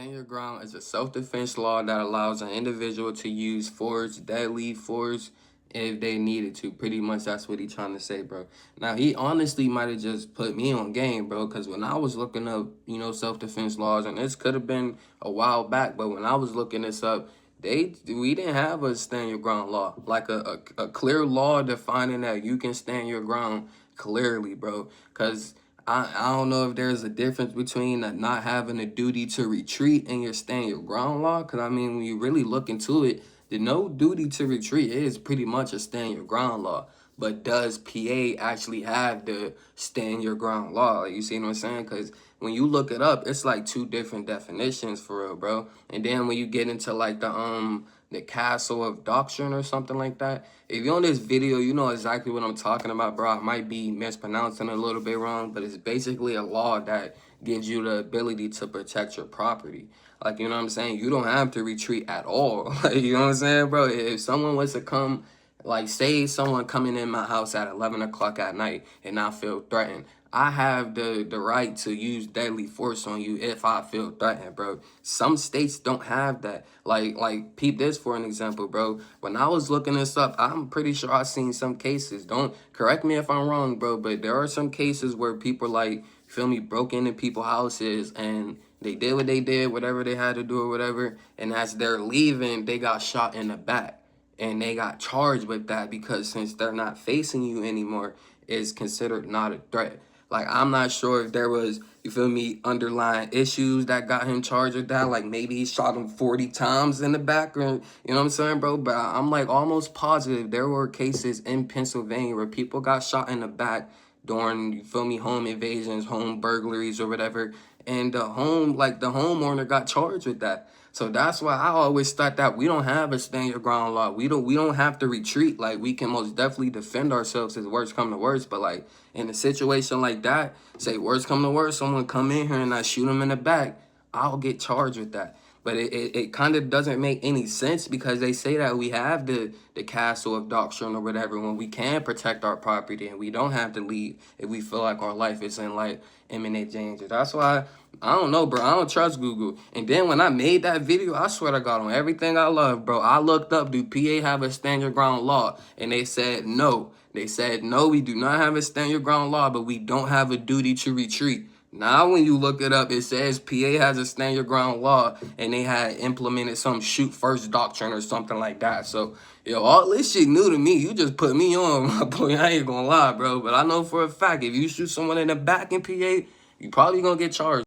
Stand your ground is a self-defense law that allows an individual to use force, deadly force, if they needed to. Pretty much that's what he's trying to say, bro. Now, he honestly might have just put me on game, bro, because when I was looking up, self-defense laws, and this could have been a while back, but when I was looking this up, we didn't have a stand your ground law, like a clear law defining that you can stand your ground clearly, bro, because I don't know if there's a difference between not having a duty to retreat and your stand your ground law. Because, I mean, when you really look into it, the no duty to retreat is pretty much a stand your ground law. But does PA actually have the stand your ground law? Like, you see what I'm saying? Because when you look it up, it's like two different definitions for real, bro. And then when you get into like the castle of doctrine or something like that, if you're on this video, you know exactly what I'm talking about, bro. I might be mispronouncing it a little bit wrong, but it's basically a law that gives you the ability to protect your property. Like, you know what I'm saying? You don't have to retreat at all. Like, you know what I'm saying, bro? If someone was to come, like, say someone coming in my house at 11 o'clock at night and I feel threatened, I have the right to use deadly force on you if I feel threatened, bro. Some states don't have that. Like peep this for an example, bro. When I was looking this up, I'm pretty sure I seen some cases. Don't correct me if I'm wrong, bro, but there are some cases where people, like, feel me, broke into people's houses and they did what they did, whatever they had to do or whatever, and as they're leaving, they got shot in the back. And they got charged with that because since they're not facing you anymore, it's considered not a threat. Like, I'm not sure if there was, you feel me, underlying issues that got him charged with that. Like, maybe he shot him 40 times in the back, or, you know what I'm saying, bro? But I'm, like, almost positive there were cases in Pennsylvania where people got shot in the back during, you feel me, home invasions, home burglaries or whatever. And the homeowner got charged with that. So that's why I always thought that we don't have a stand your ground law. We don't have to retreat. Like, we can most definitely defend ourselves if worst come to worst. But, like, in a situation like that, say worst come to worst, someone come in here and I shoot them in the back, I'll get charged with that. But it kind of doesn't make any sense because they say that we have the castle of doctrine or whatever when we can protect our property and we don't have to leave if we feel like our life is in, like, imminent danger. That's why, I don't know, bro. I don't trust Google. And then when I made that video, I swear to God, on everything I love, bro, I looked up, do PA have a stand your ground law? And they said no. They said, no, we do not have a stand your ground law, but we don't have a duty to retreat. Now, when you look it up, it says PA has a stand your ground law, and they had implemented some shoot first doctrine or something like that. So, yo, all this shit new to me. You just put me on, my boy. I ain't gonna lie, bro. But I know for a fact, if you shoot someone in the back in PA, you probably gonna get charged.